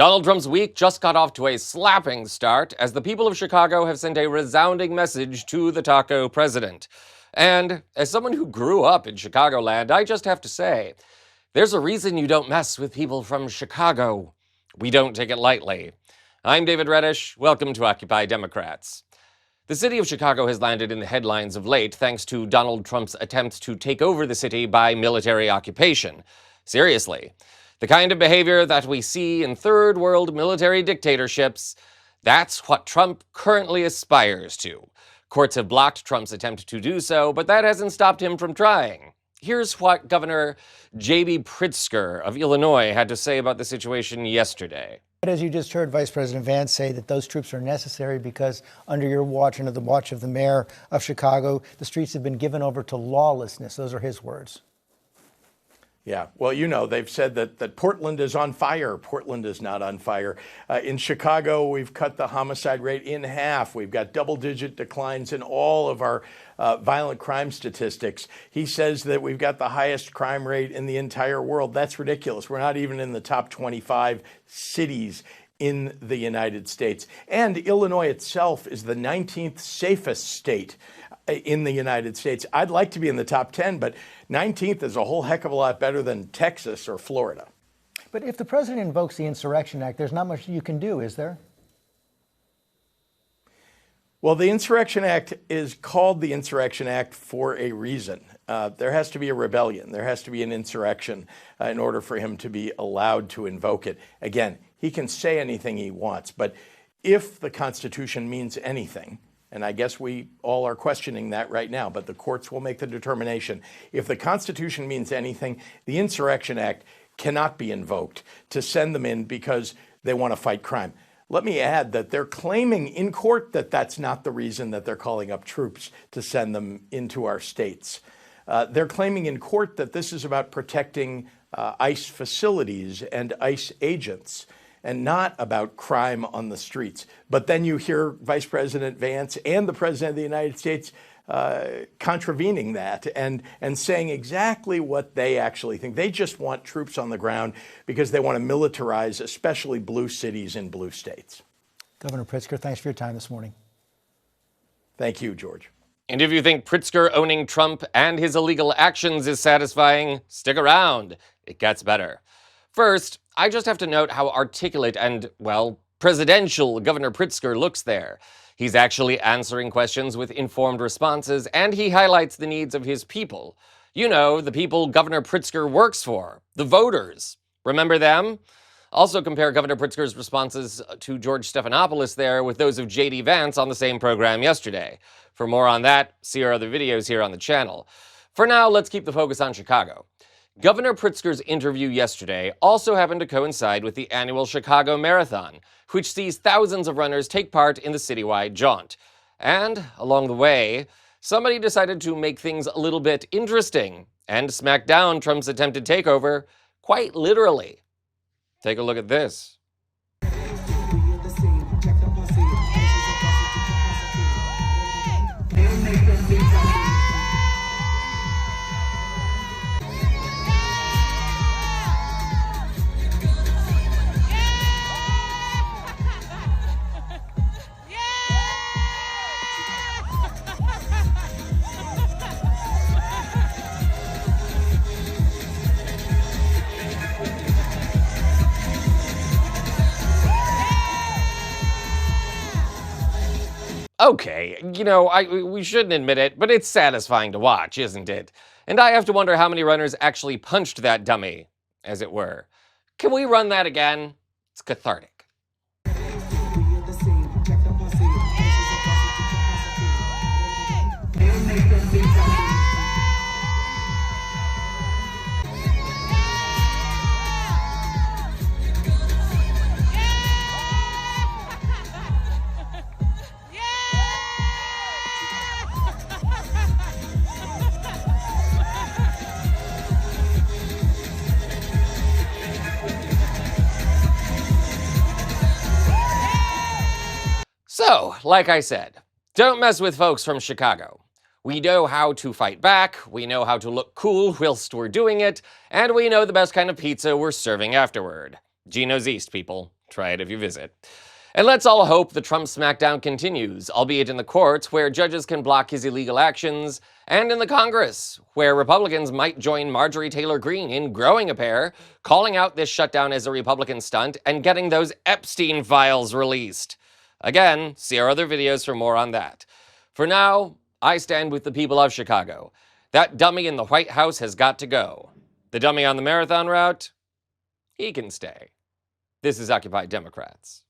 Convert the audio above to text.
Donald Trump's week just got off to a slapping start as the people of Chicago have sent a resounding message to the taco president. And as someone who grew up in Chicagoland, I just have to say, there's a reason you don't mess with people from Chicago. We don't take it lightly. I'm David Reddish. Welcome to Occupy Democrats. The city of Chicago has landed in the headlines of late thanks to Donald Trump's attempts to take over the city by military occupation. Seriously. The kind of behavior that we see in third world military dictatorships, that's what Trump currently aspires to. Courts have blocked Trump's attempt to do so, but that hasn't stopped him from trying. Here's what Governor J.B. Pritzker of Illinois had to say about the situation yesterday. As you just heard Vice President Vance say that those troops are necessary because under your watch, under the watch of the mayor of Chicago, the streets have been given over to lawlessness. Those are his words. Yeah, well, you know, they've said that Portland is on fire. Portland is not on fire. In Chicago, we've cut the homicide rate in half. We've got double-digit declines in all of our violent crime statistics. He says that we've got the highest crime rate in the entire world. That's ridiculous. We're not even in the top 25 cities in the United States. And Illinois itself is the 19th safest state in the United States. I'd like to be in the top 10, but 19th is a whole heck of a lot better than Texas or Florida. But if the president invokes the Insurrection Act, there's not much you can do, is there? Well, the Insurrection Act is called the Insurrection Act for a reason. There has to be a rebellion. There has to be an insurrection in order for him to be allowed to invoke it. Again, he can say anything he wants, but if the Constitution means anything, and I guess we all are questioning that right now, but the courts will make the determination. If the Constitution means anything, the Insurrection Act cannot be invoked to send them in because they want to fight crime. Let me add that they're claiming in court that that's not the reason that they're calling up troops to send them into our states. They're claiming in court that this is about protecting ICE facilities and ICE agents, and not about crime on the streets. But then you hear Vice President Vance and the President of the United States contravening that and saying exactly what they actually think. They just want troops on the ground because they want to militarize, especially blue cities in blue states. Governor Pritzker, thanks for your time this morning. Thank you, George. And if you think Pritzker owning Trump and his illegal actions is satisfying, stick around. It gets better. First, I just have to note how articulate and, well, presidential Governor Pritzker looks there. He's actually answering questions with informed responses, and he highlights the needs of his people. You know, the people Governor Pritzker works for, the voters. Remember them? Also compare Governor Pritzker's responses to George Stephanopoulos there with those of J.D. Vance on the same program yesterday. For more on that, see our other videos here on the channel. For now, let's keep the focus on Chicago. Governor Pritzker's interview yesterday also happened to coincide with the annual Chicago Marathon, which sees thousands of runners take part in the citywide jaunt. And, along the way, somebody decided to make things a little bit interesting and smack down Trump's attempted takeover, quite literally. Take a look at this. Okay, you know, we shouldn't admit it, but it's satisfying to watch, isn't it? And I have to wonder how many runners actually punched that dummy, as it were. Can we run that again? It's cathartic. So, like I said, don't mess with folks from Chicago. We know how to fight back, we know how to look cool whilst we're doing it, and we know the best kind of pizza we're serving afterward. Gino's East, people. Try it if you visit. And let's all hope the Trump smackdown continues, albeit in the courts, where judges can block his illegal actions, and in the Congress, where Republicans might join Marjorie Taylor Greene in growing a pair, calling out this shutdown as a Republican stunt, and getting those Epstein files released. Again, see our other videos for more on that. For now, I stand with the people of Chicago. That dummy in the White House has got to go. The dummy on the marathon route, he can stay. This is Occupy Democrats.